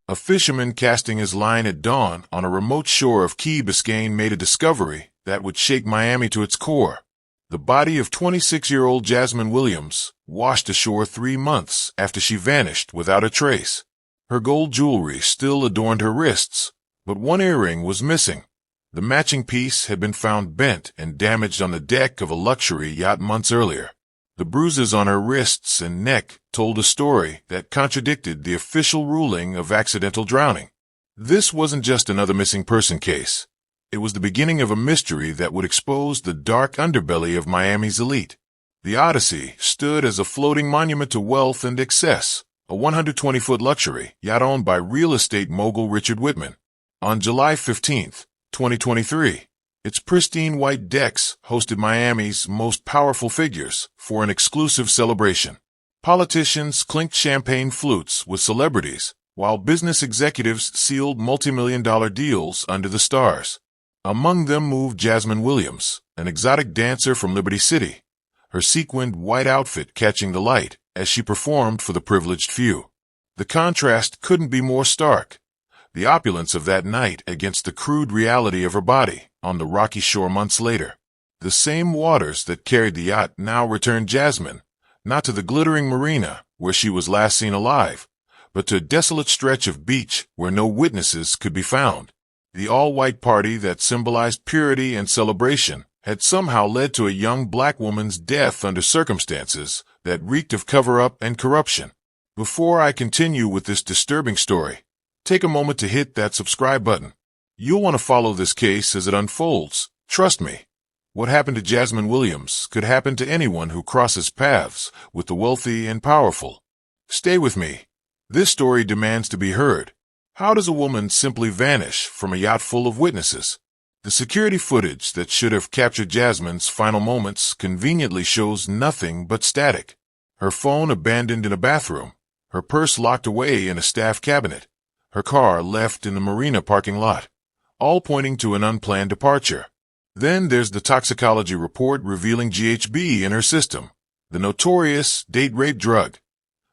A fisherman casting his line at dawn on a remote shore of Key Biscayne made a discovery that would shake Miami to its core. The body of 26-year-old Jasmine Williams washed ashore 3 months after she vanished without a trace. Her gold jewelry still adorned her wrists, but one earring was missing. The matching piece had been found bent and damaged on the deck of a luxury yacht months earlier. The bruises on her wrists and neck told a story that contradicted the official ruling of accidental drowning. This wasn't just another missing person case. It was the beginning of a mystery that would expose the dark underbelly of Miami's elite. The Odyssey stood as a floating monument to wealth and excess, a 120-foot luxury yacht owned by real estate mogul Richard Whitman. On July 15, 2023, its pristine white decks hosted Miami's most powerful figures for an exclusive celebration. Politicians clinked champagne flutes with celebrities, while business executives sealed multi-million-dollar deals under the stars. Among them moved Jasmine Williams, an exotic dancer from Liberty City, her sequined white outfit catching the light as she performed for the privileged few. The contrast couldn't be more stark. The opulence of that night against the crude reality of her body on the rocky shore months later. The same waters that carried the yacht now returned Jasmine, not to the glittering marina where she was last seen alive, but to a desolate stretch of beach where no witnesses could be found. The all-white party that symbolized purity and celebration had somehow led to a young black woman's death under circumstances that reeked of cover-up and corruption. Before I continue with this disturbing story, take a moment to hit that subscribe button. You'll want to follow this case as it unfolds. Trust me, what happened to Jasmine Williams could happen to anyone who crosses paths with the wealthy and powerful. Stay with me. This story demands to be heard. How does a woman simply vanish from a yacht full of witnesses? The security footage that should have captured Jasmine's final moments conveniently shows nothing but static. Her phone abandoned in a bathroom, her purse locked away in a staff cabinet, her car left in the marina parking lot, all pointing to an unplanned departure. Then there's the toxicology report revealing GHB in her system, the notorious date rape drug,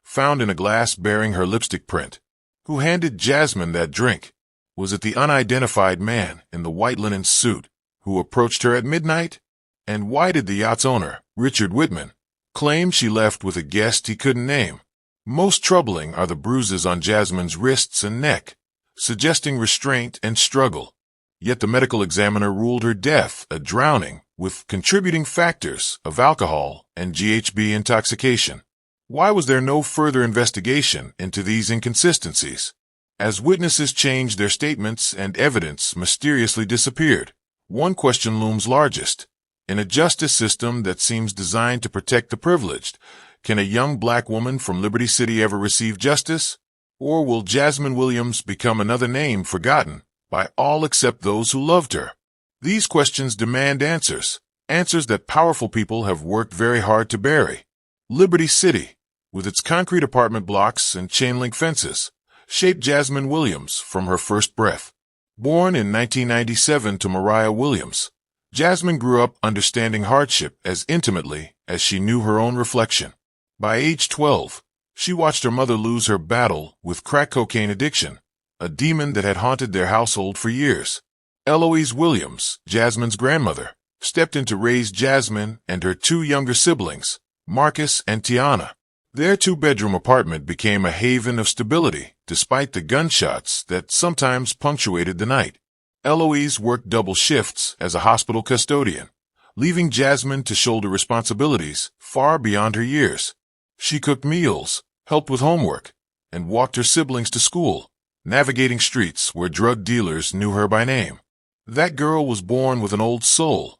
found in a glass bearing her lipstick print. Who handed Jasmine that drink? Was it the unidentified man in the white linen suit who approached her at midnight? And why did the yacht's owner, Richard Whitman, claim she left with a guest he couldn't name? Most troubling are the bruises on Jasmine's wrists and neck, suggesting restraint and struggle. Yet the medical examiner ruled her death a drowning with contributing factors of alcohol and GHB intoxication. Why was there no further investigation into these inconsistencies? As witnesses changed their statements and evidence mysteriously disappeared, one question looms largest. In a justice system that seems designed to protect the privileged, can a young black woman from Liberty City ever receive justice? Or will Jasmine Williams become another name forgotten by all except those who loved her? These questions demand answers, answers that powerful people have worked very hard to bury. Liberty City, with its concrete apartment blocks and chain-link fences, shaped Jasmine Williams from her first breath. Born in 1997 to Mariah Williams, Jasmine grew up understanding hardship as intimately as she knew her own reflection. By age 12, she watched her mother lose her battle with crack cocaine addiction, a demon that had haunted their household for years. Eloise Williams, Jasmine's grandmother, stepped in to raise Jasmine and her 2 younger siblings, Marcus and Tiana. Their 2-bedroom apartment became a haven of stability, despite the gunshots that sometimes punctuated the night. Eloise worked double shifts as a hospital custodian, leaving Jasmine to shoulder responsibilities far beyond her years. She cooked meals, helped with homework, and walked her siblings to school, navigating streets where drug dealers knew her by name. That girl was born with an old soul,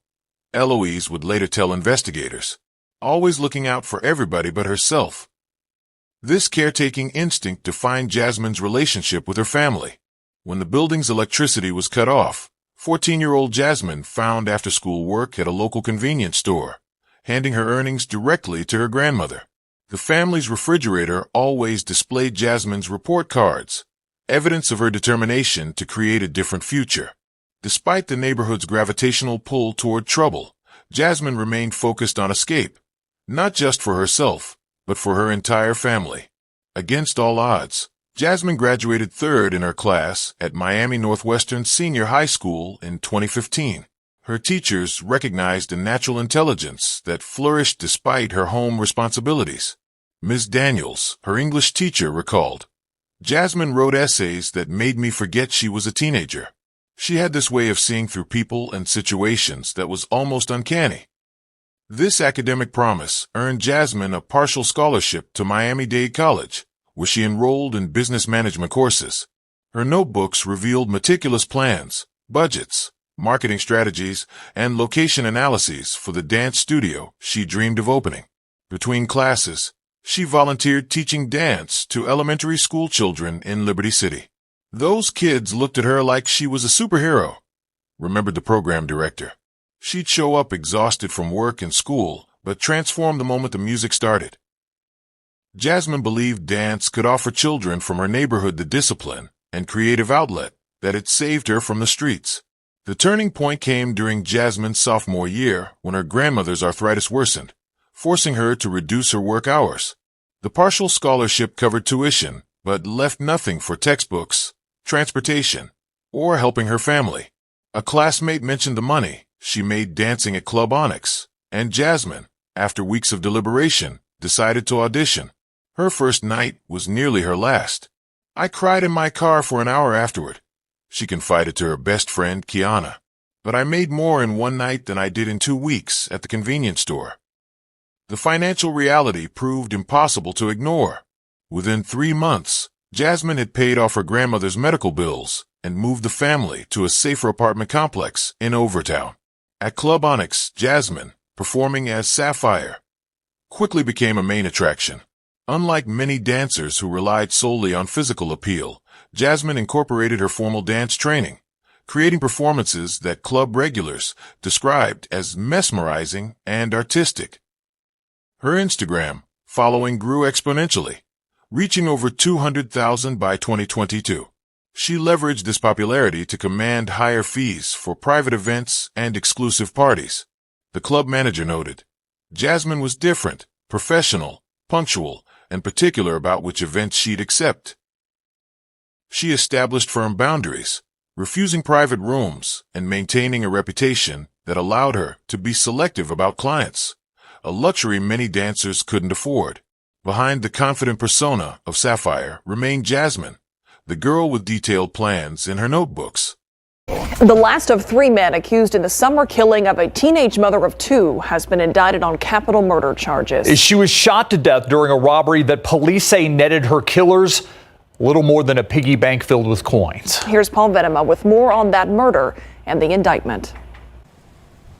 Eloise would later tell investigators, always looking out for everybody but herself. This caretaking instinct defined Jasmine's relationship with her family. When the building's electricity was cut off, 14-year-old Jasmine found after-school work at a local convenience store, handing her earnings directly to her grandmother. The family's refrigerator always displayed Jasmine's report cards, evidence of her determination to create a different future. Despite the neighborhood's gravitational pull toward trouble, Jasmine remained focused on escape, not just for herself, but for her entire family. Against all odds, Jasmine graduated third in her class at Miami Northwestern Senior High School in 2015. Her teachers recognized a natural intelligence that flourished despite her home responsibilities. Ms. Daniels, her English teacher, recalled, "Jasmine wrote essays that made me forget she was a teenager. She had this way of seeing through people and situations that was almost uncanny." This academic promise earned Jasmine a partial scholarship to Miami-Dade College, where she enrolled in business management courses. Her notebooks revealed meticulous plans, budgets, marketing strategies, and location analyses for the dance studio she dreamed of opening. Between classes, she volunteered teaching dance to elementary school children in Liberty City. "Those kids looked at her like she was a superhero," remembered the program director. "She'd show up exhausted from work and school, but transform the moment the music started." Jasmine believed dance could offer children from her neighborhood the discipline and creative outlet that had saved her from the streets. The turning point came during Jasmine's sophomore year when her grandmother's arthritis worsened, forcing her to reduce her work hours. The partial scholarship covered tuition, but left nothing for textbooks, transportation, or helping her family. A classmate mentioned the money she made dancing at Club Onyx, and Jasmine, after weeks of deliberation, decided to audition. Her first night was nearly her last. "I cried in my car for an hour afterward," she confided to her best friend, Kiana. "But I made more in one night than I did in 2 weeks at the convenience store." The financial reality proved impossible to ignore. Within 3 months, Jasmine had paid off her grandmother's medical bills and moved the family to a safer apartment complex in Overtown. At Club Onyx, Jasmine, performing as Sapphire, quickly became a main attraction. Unlike many dancers who relied solely on physical appeal, Jasmine incorporated her formal dance training, creating performances that club regulars described as mesmerizing and artistic. Her Instagram following grew exponentially, reaching over 200,000 by 2022. She leveraged this popularity to command higher fees for private events and exclusive parties. The club manager noted, "Jasmine was different, professional, punctual, and particular about which events she'd accept." She established firm boundaries, refusing private rooms and maintaining a reputation that allowed her to be selective about clients, a luxury many dancers couldn't afford. Behind the confident persona of Sapphire remained Jasmine, the girl with detailed plans in her notebooks. The last of 3 men accused in the summer killing of a teenage mother of 2 has been indicted on capital murder charges. She was shot to death during a robbery that police say netted her killers little more than a piggy bank filled with coins. Here's Paul Venema with more on that murder and the indictment.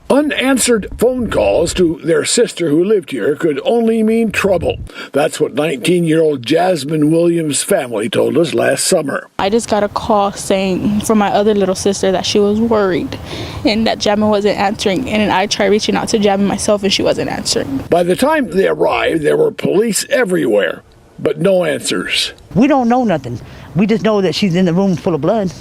Unanswered phone calls to their sister who lived here could only mean trouble. That's what 19-year-old Jasmine Williams' family told us last summer. I just got a call saying from my other little sister that she was worried and that Jasmine wasn't answering. And I tried reaching out to Jasmine myself and she wasn't answering. By the time they arrived, there were police everywhere, but no answers. We don't know nothing. We just know that she's in the room full of blood.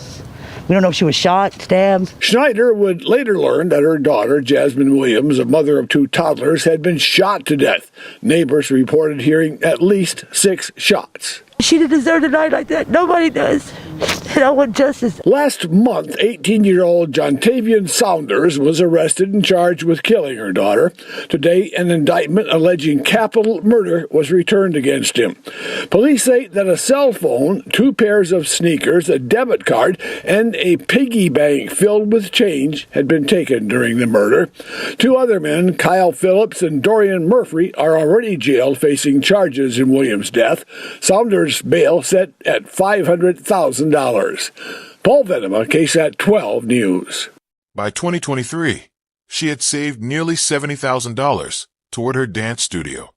We don't know if she was shot, stabbed. Schneider would later learn that her daughter, Jasmine Williams, a mother of 2 toddlers, had been shot to death. Neighbors reported hearing at least 6 shots. She didn't deserve to die like that. Nobody does. And I want justice. Last month, 18-year-old Jontavian Saunders was arrested and charged with killing her daughter. Today, an indictment alleging capital murder was returned against him. Police say that a cell phone, 2 pairs of sneakers, a debit card, and a piggy bank filled with change had been taken during the murder. 2 other men, Kyle Phillips and Dorian Murphy, are already jailed facing charges in Williams' death. Saunders' bail set at $500,000. Paul Venema, KSAT 12 News. By 2023, she had saved nearly $70,000 toward her dance studio.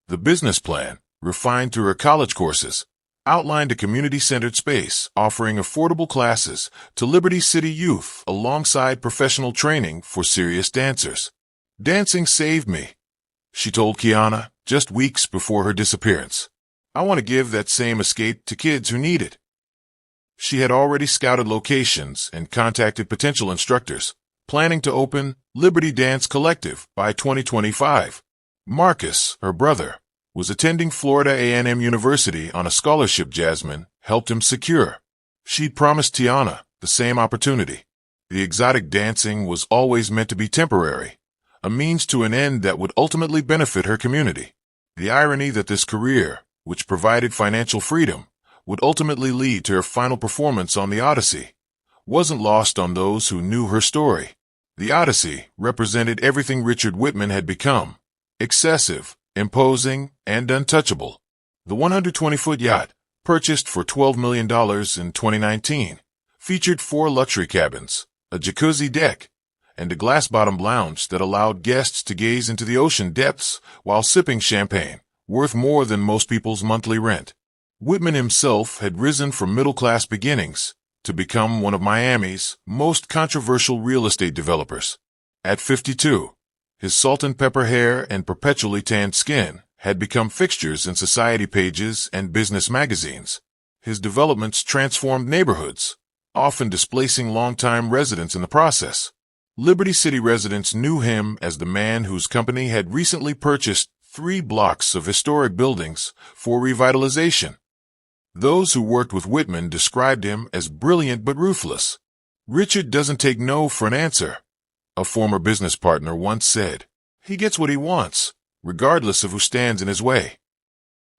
The business plan, refined through her college courses, outlined a community-centered space offering affordable classes to Liberty City youth alongside professional training for serious dancers. "Dancing saved me," she told Kiana just weeks before her disappearance. "I want to give that same escape to kids who need it." She had already scouted locations and contacted potential instructors, planning to open Liberty Dance Collective by 2025. Marcus, her brother, was attending Florida A&M University on a scholarship Jasmine helped him secure. She'd promised Tiana the same opportunity. The exotic dancing was always meant to be temporary, a means to an end that would ultimately benefit her community. The irony that this career, which provided financial freedom, would ultimately lead to her final performance on the Odyssey, wasn't lost on those who knew her story. The Odyssey represented everything Richard Whitman had become: excessive, imposing, and untouchable. The 120-foot yacht, purchased for $12 million in 2019, featured 4 luxury cabins, a jacuzzi deck, and a glass-bottomed lounge that allowed guests to gaze into the ocean depths while sipping champagne, worth more than most people's monthly rent. Whitman himself had risen from middle-class beginnings to become one of Miami's most controversial real estate developers. At 52, his salt and pepper hair and perpetually tanned skin had become fixtures in society pages and business magazines. His developments transformed neighborhoods, often displacing longtime residents in the process. Liberty City residents knew him as the man whose company had recently purchased 3 blocks of historic buildings for revitalization. Those who worked with Whitman described him as brilliant but ruthless. "Richard doesn't take no for an answer," a former business partner once said. "He gets what he wants, regardless of who stands in his way."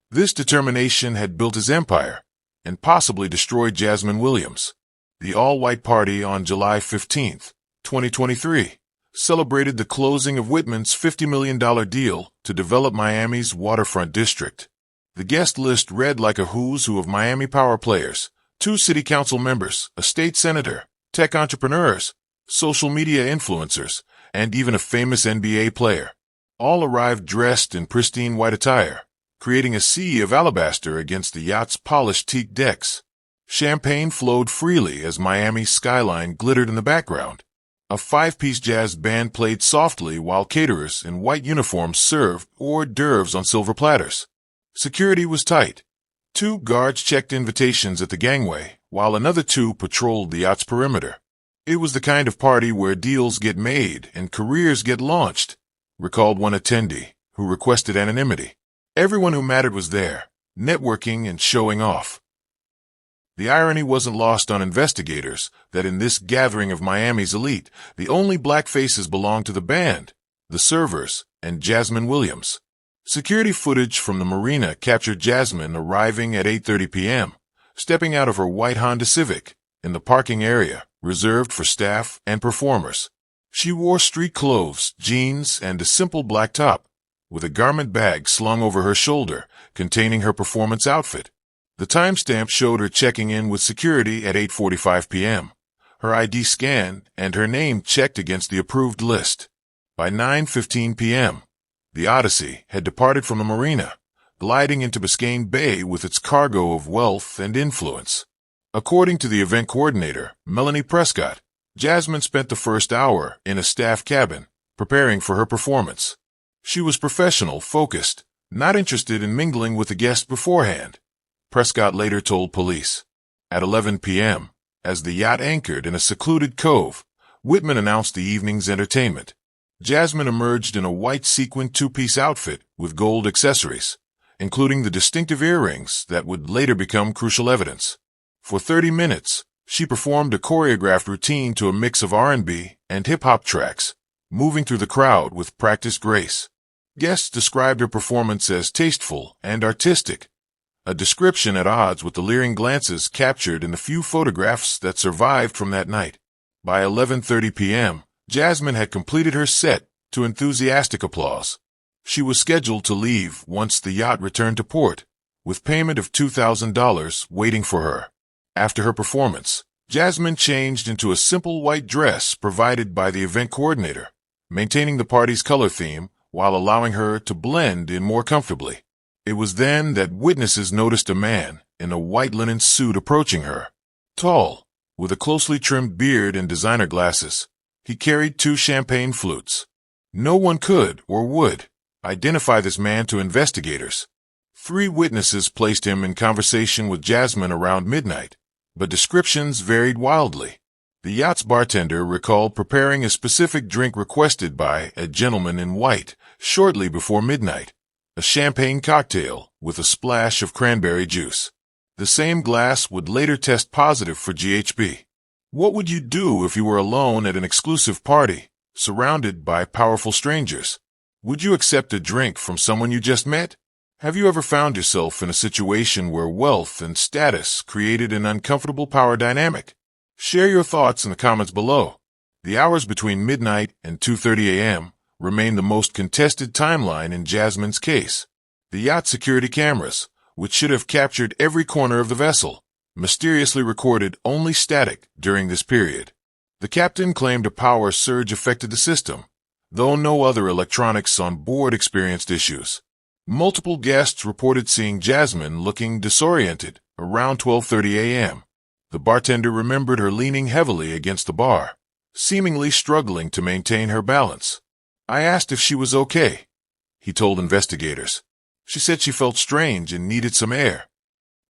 This determination had built his empire and possibly destroyed Jasmine Williams. The all-white party on July 15, 2023, celebrated the closing of Whitman's $50 million deal to develop Miami's waterfront district. The guest list read like a who's who of Miami power players: 2 city council members, a state senator, tech entrepreneurs, social media influencers, and even a famous NBA player. All arrived dressed in pristine white attire, creating a sea of alabaster against the yacht's polished teak decks. Champagne flowed freely as Miami's skyline glittered in the background. A 5-piece jazz band played softly while caterers in white uniforms served hors d'oeuvres on silver platters. Security was tight. 2 guards checked invitations at the gangway, while another 2 patrolled the yacht's perimeter. "It was the kind of party where deals get made and careers get launched," recalled one attendee, who requested anonymity. Everyone who mattered was there, networking and showing off. The irony wasn't lost on investigators that in this gathering of Miami's elite, the only black faces belonged to the band, the servers, and Jasmine Williams. Security footage from the marina captured Jasmine arriving at 8:30 p.m., stepping out of her white Honda Civic in the parking area reserved for staff and performers. She wore street clothes, jeans, and a simple black top, with a garment bag slung over her shoulder containing her performance outfit. The timestamp showed her checking in with security at 8:45 p.m., her ID scanned, and her name checked against the approved list. By 9:15 p.m., the Odyssey had departed from the marina, gliding into Biscayne Bay with its cargo of wealth and influence. According to the event coordinator, Melanie Prescott, Jasmine spent the first hour in a staff cabin, preparing for her performance. She was professional, focused, not interested in mingling with the guests beforehand, Prescott later told police. At 11 p.m., as the yacht anchored in a secluded cove, Whitman announced the evening's entertainment. Jasmine emerged in a white sequined 2-piece outfit with gold accessories, including the distinctive earrings that would later become crucial evidence. For 30 minutes, she performed a choreographed routine to a mix of R&B and hip-hop tracks, moving through the crowd with practiced grace. Guests described her performance as tasteful and artistic, a description at odds with the leering glances captured in the few photographs that survived from that night. By 11:30 p.m., Jasmine had completed her set to enthusiastic applause. She was scheduled to leave once the yacht returned to port, with payment of $2,000 waiting for her. After her performance, Jasmine changed into a simple white dress provided by the event coordinator, maintaining the party's color theme while allowing her to blend in more comfortably. It was then that witnesses noticed a man in a white linen suit approaching her. Tall, with a closely trimmed beard and designer glasses, he carried 2 champagne flutes. No one could, or would, identify this man to investigators. 3 witnesses placed him in conversation with Jasmine around midnight, but descriptions varied wildly. The yacht's bartender recalled preparing a specific drink requested by a gentleman in white shortly before midnight, a champagne cocktail with a splash of cranberry juice. The same glass would later test positive for GHB. What would you do if you were alone at an exclusive party, surrounded by powerful strangers? Would you accept a drink from someone you just met? Have you ever found yourself in a situation where wealth and status created an uncomfortable power dynamic? Share your thoughts in the comments below. The hours between midnight and 2:30 a.m. remain the most contested timeline in Jasmine's case. The yacht security cameras, which should have captured every corner of the vessel, mysteriously recorded only static during this period. The captain claimed a power surge affected the system, though no other electronics on board experienced issues. Multiple guests reported seeing Jasmine looking disoriented around 12:30 a.m. The bartender remembered her leaning heavily against the bar, seemingly struggling to maintain her balance. I asked if she was okay, he told investigators. She said she felt strange and needed some air.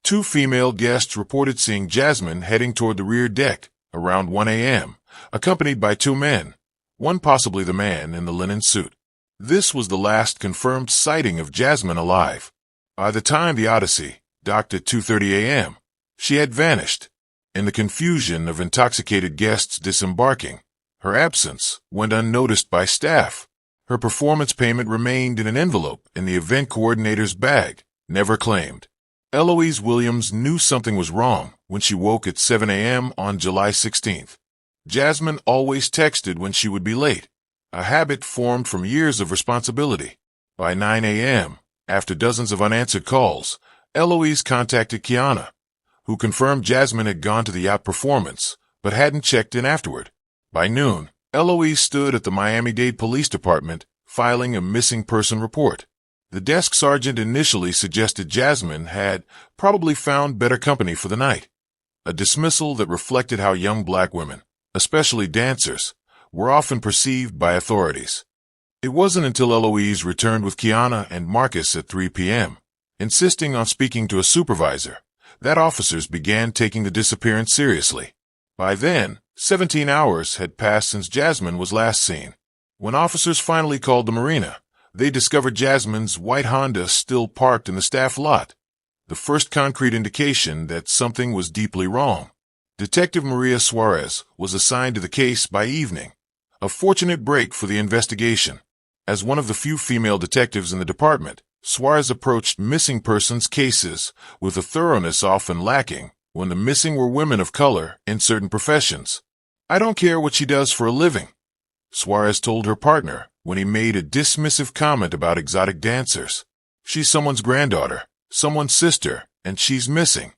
2 female guests reported seeing Jasmine heading toward the rear deck around 1 a.m., accompanied by 2 men, one possibly the man in the linen suit. This was the last confirmed sighting of Jasmine alive. By the time the Odyssey docked at 2:30 a.m., she had vanished. In the confusion of intoxicated guests disembarking, her absence went unnoticed by staff. Her performance payment remained in an envelope in the event coordinator's bag, never claimed. Eloise Williams knew something was wrong when she woke at 7 a.m. on July 16th. Jasmine always texted when she would be late, a habit formed from years of responsibility. By 9 a.m., after dozens of unanswered calls, Eloise contacted Kiana, who confirmed Jasmine had gone to the yacht performance, but hadn't checked in afterward. By noon, Eloise stood at the Miami-Dade Police Department filing a missing person report. The desk sergeant initially suggested Jasmine had probably found better company for the night, a dismissal that reflected how young black women, especially dancers, were often perceived by authorities. It wasn't until Eloise returned with Kiana and Marcus at 3 p.m., insisting on speaking to a supervisor, that officers began taking the disappearance seriously. By then, 17 hours had passed since Jasmine was last seen. When officers finally called the marina, they discovered Jasmine's white Honda still parked in the staff lot, the first concrete indication that something was deeply wrong. Detective Maria Suarez was assigned to the case by evening, a fortunate break for the investigation. As one of the few female detectives in the department, Suarez approached missing persons cases with a thoroughness often lacking when the missing were women of color in certain professions. "I don't care what she does for a living," Suarez told her partner when he made a dismissive comment about exotic dancers. "She's someone's granddaughter, someone's sister, and she's missing."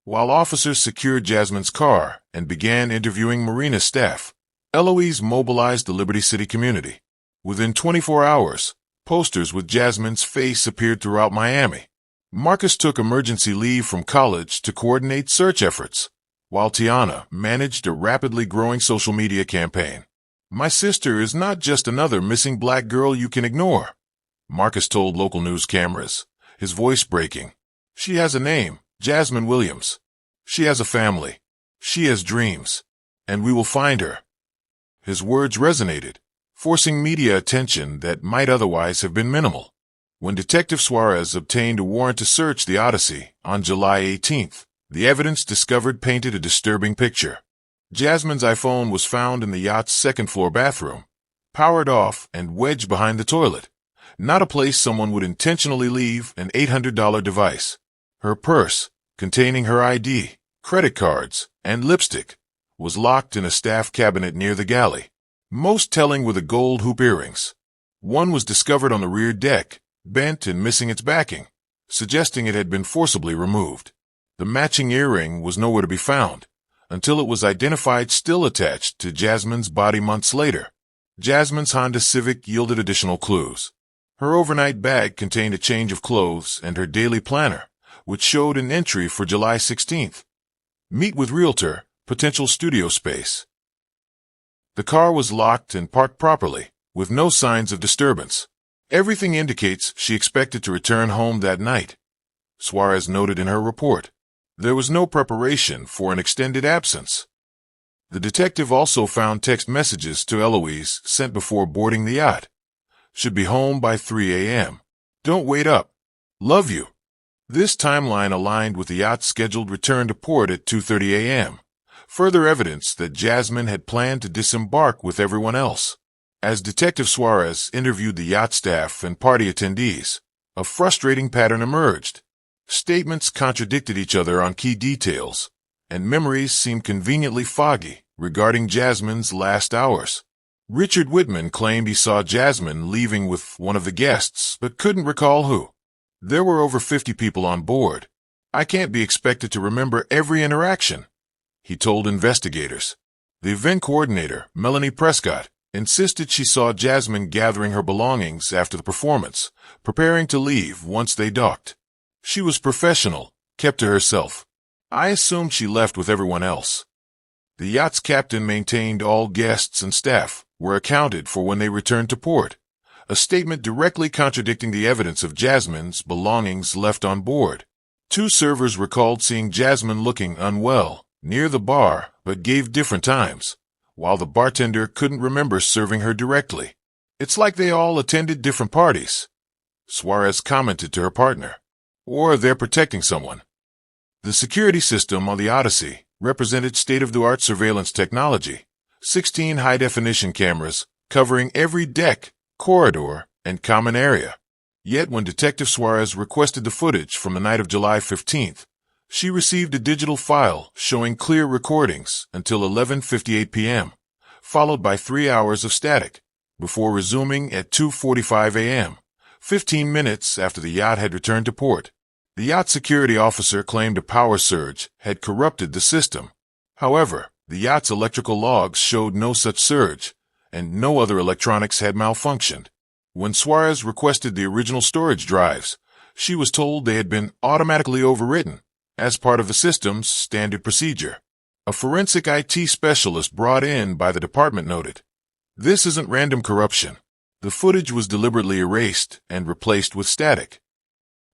While officers secured Jasmine's car and began interviewing marina staff, Eloise mobilized the Liberty City community. Within 24 hours, posters with Jasmine's face appeared throughout Miami. Marcus took emergency leave from college to coordinate search efforts, while Tiana managed a rapidly growing social media campaign. "My sister is not just another missing black girl you can ignore," Marcus told local news cameras, his voice breaking. "She has a name, Jasmine Williams. She has a family. She has dreams. And we will find her." His words resonated, forcing media attention that might otherwise have been minimal. When Detective Suarez obtained a warrant to search the Odyssey on July 18th, the evidence discovered painted a disturbing picture. Jasmine's iPhone was found in the yacht's second-floor bathroom, powered off and wedged behind the toilet, not a place someone would intentionally leave an $800 device. Her purse, containing her ID, credit cards, and lipstick, was locked in a staff cabinet near the galley. Most telling were the gold hoop earrings. One was discovered on the rear deck, bent and missing its backing, suggesting it had been forcibly removed. The matching earring was nowhere to be found, until it was identified still attached to Jasmine's body months later. Jasmine's Honda Civic yielded additional clues. Her overnight bag contained a change of clothes and her daily planner, which showed an entry for July 16th. "Meet with realtor, potential studio space." The car was locked and parked properly, with no signs of disturbance. Everything indicates she expected to return home that night, Suarez noted in her report. There was no preparation for an extended absence. The detective also found text messages to Eloise sent before boarding the yacht. "Should be home by 3 a.m. Don't wait up. Love you." This timeline aligned with the yacht's scheduled return to port at 2:30 a.m., further evidence that Jasmine had planned to disembark with everyone else. As Detective Suarez interviewed the yacht staff and party attendees, a frustrating pattern emerged. Statements contradicted each other on key details, and memories seemed conveniently foggy regarding Jasmine's last hours. Richard Whitman claimed he saw Jasmine leaving with one of the guests, but couldn't recall who. There were over 50 people on board. I can't be expected to remember every interaction, he told investigators. The event coordinator, Melanie Prescott, insisted she saw Jasmine gathering her belongings after the performance, preparing to leave once they docked. She was professional, kept to herself. I assumed she left with everyone else. The yacht's captain maintained all guests and staff were accounted for when they returned to port, a statement directly contradicting the evidence of Jasmine's belongings left on board. Two servers recalled seeing Jasmine looking unwell near the bar, but gave different times, while the bartender couldn't remember serving her directly. It's like they all attended different parties, Suarez commented to her partner. Or they're protecting someone. The security system on the Odyssey represented state-of-the-art surveillance technology, 16 high-definition cameras covering every deck, corridor, and common area. Yet when Detective Suarez requested the footage from the night of July 15th, she received a digital file showing clear recordings until 11:58 p.m., followed by 3 hours of static, before resuming at 2:45 a.m., 15 minutes after the yacht had returned to port. The yacht security officer claimed a power surge had corrupted the system. However, the yacht's electrical logs showed no such surge, and no other electronics had malfunctioned. When Suarez requested the original storage drives, she was told they had been automatically overwritten as part of the system's standard procedure. A forensic IT specialist brought in by the department noted, "This isn't random corruption. The footage was deliberately erased and replaced with static."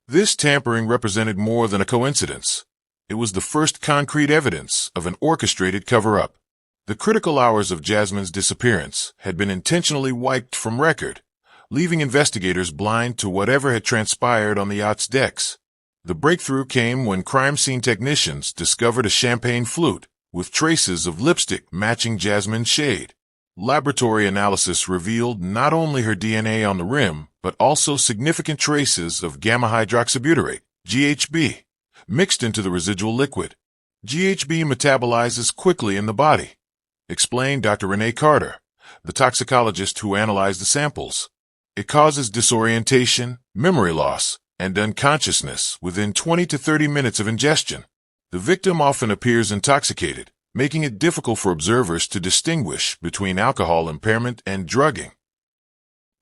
This tampering represented more than a coincidence. It was the first concrete evidence of an orchestrated cover-up. The critical hours of Jasmine's disappearance had been intentionally wiped from record, leaving investigators blind to whatever had transpired on the yacht's decks. The breakthrough came when crime scene technicians discovered a champagne flute with traces of lipstick matching Jasmine's shade. Laboratory analysis revealed not only her DNA on the rim, but also significant traces of gamma-hydroxybutyrate, GHB, mixed into the residual liquid. GHB metabolizes quickly in the body, explained Dr. Renee Carter, the toxicologist who analyzed the samples. It causes disorientation, memory loss, and unconsciousness within 20 to 30 minutes of ingestion. The victim often appears intoxicated, making it difficult for observers to distinguish between alcohol impairment and drugging.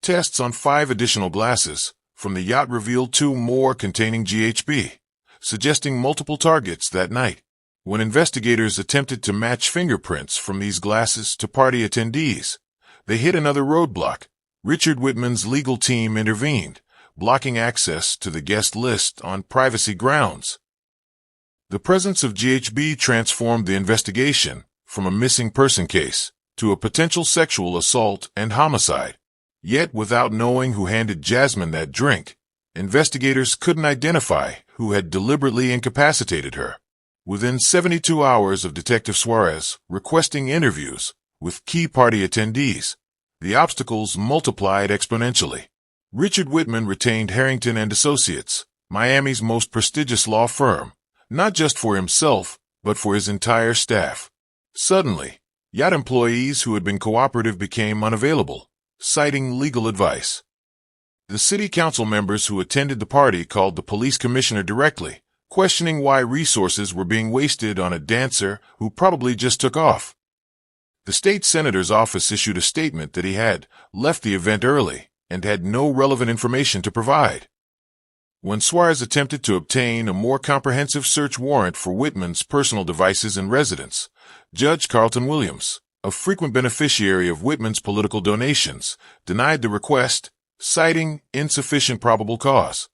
Tests on 5 additional glasses from the yacht revealed 2 more containing GHB, suggesting multiple targets that night. When investigators attempted to match fingerprints from these glasses to party attendees, they hit another roadblock. Richard Whitman's legal team intervened, blocking access to the guest list on privacy grounds. The presence of GHB transformed the investigation from a missing person case to a potential sexual assault and homicide. Yet, without knowing who handed Jasmine that drink, investigators couldn't identify who had deliberately incapacitated her. Within 72 hours of Detective Suarez requesting interviews with key party attendees, the obstacles multiplied exponentially. Richard Whitman retained Harrington and Associates, Miami's most prestigious law firm, not just for himself, but for his entire staff. Suddenly, yacht employees who had been cooperative became unavailable, citing legal advice. The city council members who attended the party called the police commissioner directly, questioning why resources were being wasted on a dancer who probably just took off. The state senator's office issued a statement that he had left the event early and had no relevant information to provide. When Suarez attempted to obtain a more comprehensive search warrant for Whitman's personal devices and residence, Judge Carlton Williams, a frequent beneficiary of Whitman's political donations, denied the request, citing insufficient probable cause.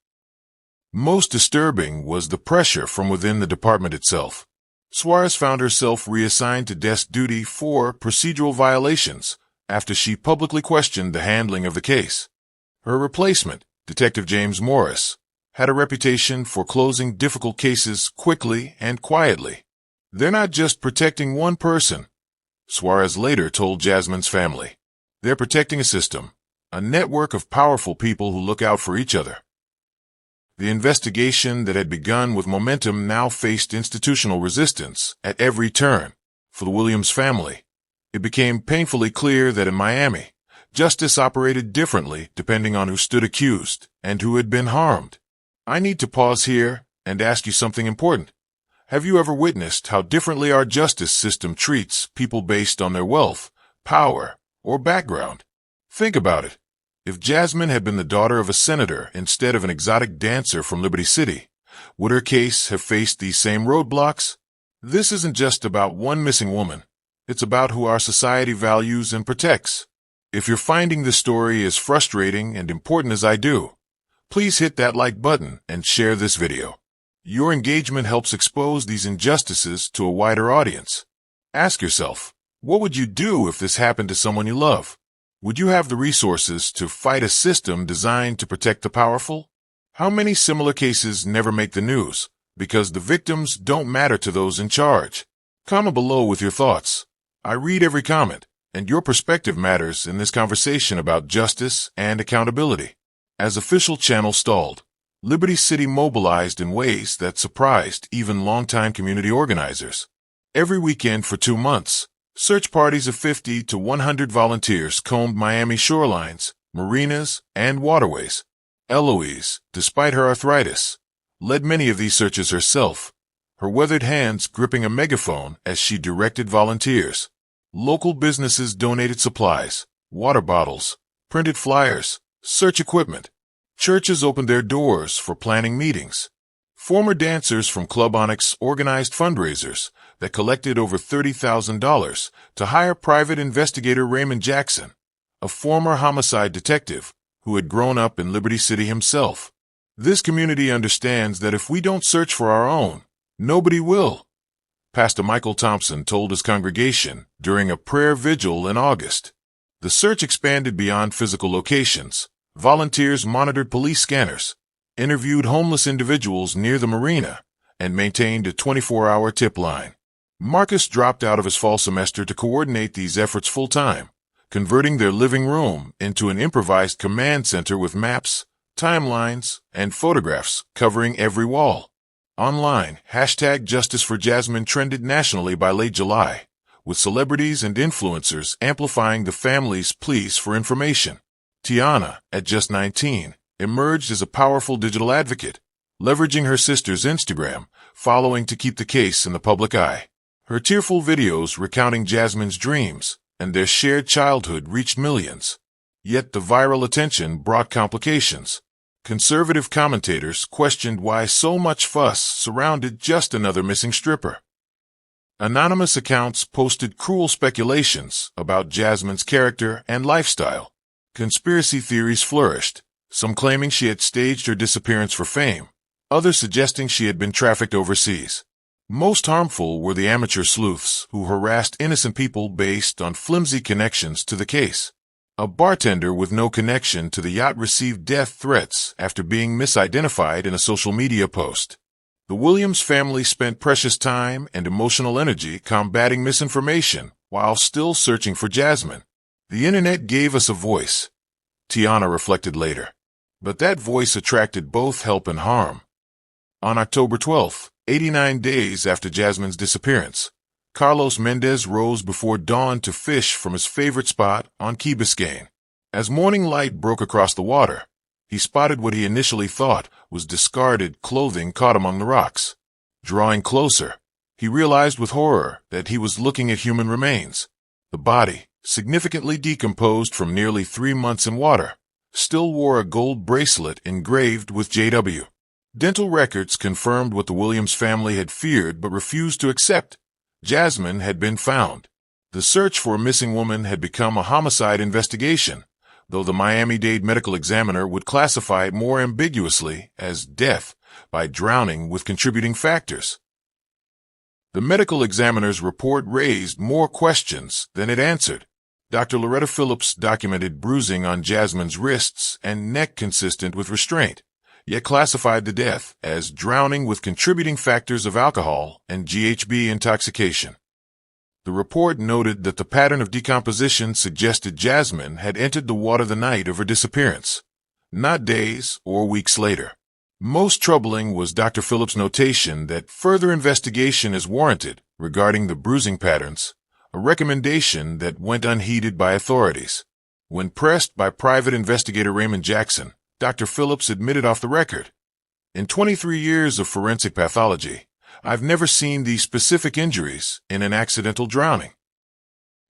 Most disturbing was the pressure from within the department itself. Suarez found herself reassigned to desk duty for procedural violations after she publicly questioned the handling of the case. Her replacement, Detective James Morris, had a reputation for closing difficult cases quickly and quietly. They're not just protecting one person, Suarez later told Jasmine's family. They're protecting a system, a network of powerful people who look out for each other. The investigation that had begun with momentum now faced institutional resistance at every turn. For the Williams family, it became painfully clear that in Miami, justice operated differently depending on who stood accused and who had been harmed. I need to pause here and ask you something important. Have you ever witnessed how differently our justice system treats people based on their wealth, power, or background? Think about it. If Jasmine had been the daughter of a senator instead of an exotic dancer from Liberty City, would her case have faced these same roadblocks? This isn't just about one missing woman. It's about who our society values and protects. If you're finding this story as frustrating and important as I do, please hit that like button and share this video. Your engagement helps expose these injustices to a wider audience. Ask yourself, what would you do if this happened to someone you love? Would you have the resources to fight a system designed to protect the powerful? How many similar cases never make the news because the victims don't matter to those in charge? Comment below with your thoughts. I read every comment, and your perspective matters in this conversation about justice and accountability. As official channel stalled, Liberty City mobilized in ways that surprised even longtime community organizers. Every weekend for 2 months, search parties of 50 to 100 volunteers combed Miami shorelines, marinas, and waterways. Eloise, despite her arthritis, led many of these searches herself, her weathered hands gripping a megaphone as she directed volunteers. Local businesses donated supplies, water bottles, printed flyers, search equipment. Churches opened their doors for planning meetings. Former dancers from Club Onyx organized fundraisers that collected over $30,000 to hire private investigator Raymond Jackson, a former homicide detective who had grown up in Liberty City himself. This community understands that if we don't search for our own, nobody will. Pastor Michael Thompson told his congregation during a prayer vigil in August. The search expanded beyond physical locations. Volunteers monitored police scanners, interviewed homeless individuals near the marina, and maintained a 24-hour tip line. Marcus dropped out of his fall semester to coordinate these efforts full-time, converting their living room into an improvised command center with maps, timelines, and photographs covering every wall. Online, #JusticeForJasmine trended nationally by late July, with celebrities and influencers amplifying the family's pleas for information. Tiana, at just 19, emerged as a powerful digital advocate, leveraging her sister's Instagram following to keep the case in the public eye. Her tearful videos recounting Jasmine's dreams and their shared childhood reached millions. Yet the viral attention brought complications. Conservative commentators questioned why so much fuss surrounded just another missing stripper. Anonymous accounts posted cruel speculations about Jasmine's character and lifestyle. Conspiracy theories flourished, some claiming she had staged her disappearance for fame, others suggesting she had been trafficked overseas. Most harmful were the amateur sleuths who harassed innocent people based on flimsy connections to the case. A bartender with no connection to the yacht received death threats after being misidentified in a social media post. The Williams family spent precious time and emotional energy combating misinformation while still searching for Jasmine. The internet gave us a voice, Tiana reflected later, but that voice attracted both help and harm. On October 12th, 89 days after Jasmine's disappearance, Carlos Mendez rose before dawn to fish from his favorite spot on Key Biscayne. As morning light broke across the water, he spotted what he initially thought was discarded clothing caught among the rocks. Drawing closer, he realized with horror that he was looking at human remains. The body, significantly decomposed from nearly 3 months in water, still wore a gold bracelet engraved with JW. Dental records confirmed what the Williams family had feared but refused to accept. Jasmine had been found. The search for a missing woman had become a homicide investigation, though the Miami-Dade medical examiner would classify it more ambiguously as death by drowning with contributing factors. The medical examiner's report raised more questions than it answered. Dr. Loretta Phillips documented bruising on Jasmine's wrists and neck consistent with restraint, yet classified the death as drowning with contributing factors of alcohol and GHB intoxication. The report noted that the pattern of decomposition suggested Jasmine had entered the water the night of her disappearance, not days or weeks later. Most troubling was Dr. Phillips' notation that further investigation is warranted regarding the bruising patterns, a recommendation that went unheeded by authorities. When pressed by private investigator Raymond Jackson, Dr. Phillips admitted off the record, "In 23 years of forensic pathology, I've never seen these specific injuries in an accidental drowning."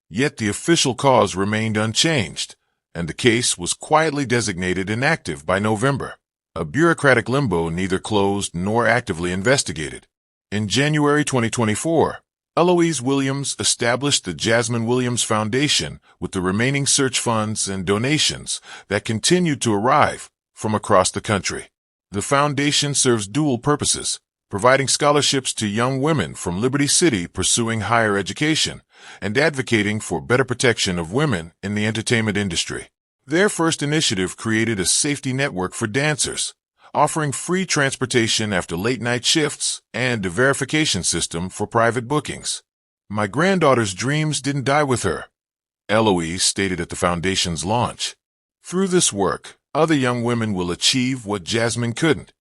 Yet the official cause remained unchanged, and the case was quietly designated inactive by November, a bureaucratic limbo neither closed nor actively investigated. In January 2024, Eloise Williams established the Jasmine Williams Foundation with the remaining search funds and donations that continued to arrive from across the country. The foundation serves dual purposes, providing scholarships to young women from Liberty City pursuing higher education and advocating for better protection of women in the entertainment industry. Their first initiative created a safety network for dancers, offering free transportation after late-night shifts and a verification system for private bookings. "My granddaughter's dreams didn't die with her," Eloise stated at the foundation's launch. "Through this work, other young women will achieve what Jasmine couldn't."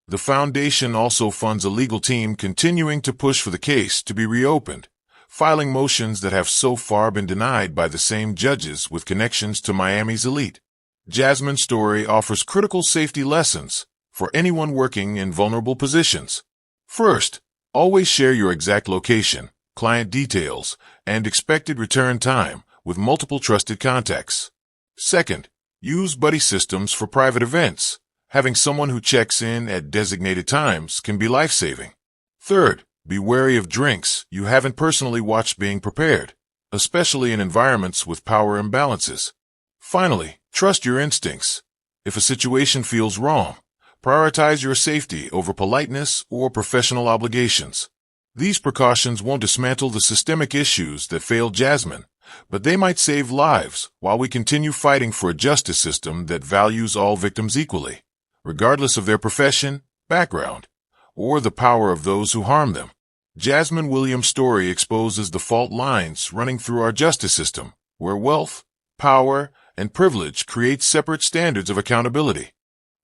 The foundation also funds a legal team continuing to push for the case to be reopened, filing motions that have so far been denied by the same judges with connections to Miami's elite. Jasmine's story offers critical safety lessons for anyone working in vulnerable positions. First, always share your exact location, client details, and expected return time with multiple trusted contacts. Second, use buddy systems for private events. Having someone who checks in at designated times can be life-saving. Third, be wary of drinks you haven't personally watched being prepared, especially in environments with power imbalances. Finally, trust your instincts. If a situation feels wrong, prioritize your safety over politeness or professional obligations. These precautions won't dismantle the systemic issues that failed Jasmine, but they might save lives while we continue fighting for a justice system that values all victims equally, regardless of their profession, background, or the power of those who harm them. Jasmine Williams' story exposes the fault lines running through our justice system, where wealth, power, and privilege create separate standards of accountability.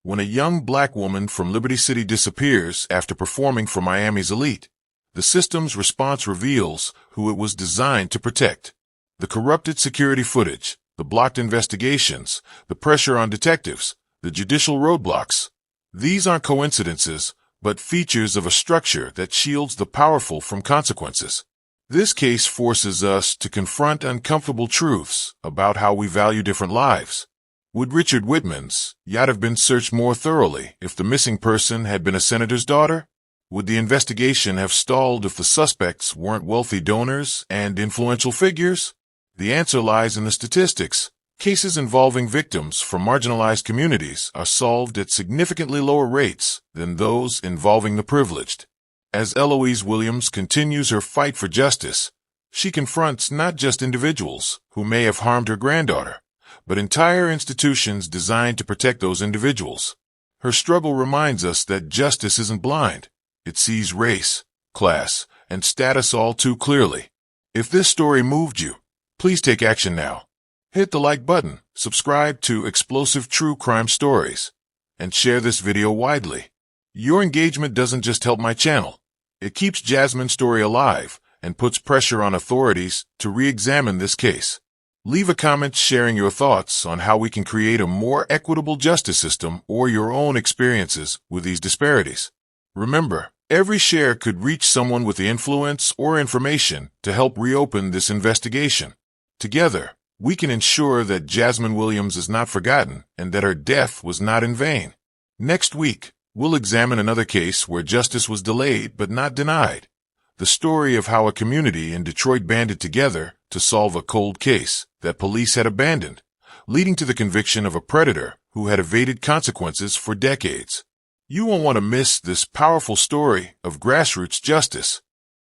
When a young black woman from Liberty City disappears after performing for Miami's elite, the system's response reveals who it was designed to protect. The corrupted security footage, the blocked investigations, the pressure on detectives, the judicial roadblocks. These aren't coincidences, but features of a structure that shields the powerful from consequences. This case forces us to confront uncomfortable truths about how we value different lives. Would Richard Whitman's yacht have been searched more thoroughly if the missing person had been a senator's daughter? Would the investigation have stalled if the suspects weren't wealthy donors and influential figures? The answer lies in the statistics. Cases involving victims from marginalized communities are solved at significantly lower rates than those involving the privileged. As Eloise Williams continues her fight for justice, she confronts not just individuals who may have harmed her granddaughter, but entire institutions designed to protect those individuals. Her struggle reminds us that justice isn't blind. It sees race, class, and status all too clearly. If this story moved you, please take action now. Hit the like button, subscribe to Explosive True Crime Stories, and share this video widely. Your engagement doesn't just help my channel. It keeps Jasmine's story alive and puts pressure on authorities to re-examine this case. Leave a comment sharing your thoughts on how we can create a more equitable justice system or your own experiences with these disparities. Remember, every share could reach someone with the influence or information to help reopen this investigation. Together, we can ensure that Jasmine Williams is not forgotten and that her death was not in vain. Next week, we'll examine another case where justice was delayed but not denied. The story of how a community in Detroit banded together to solve a cold case that police had abandoned, leading to the conviction of a predator who had evaded consequences for decades. You won't want to miss this powerful story of grassroots justice.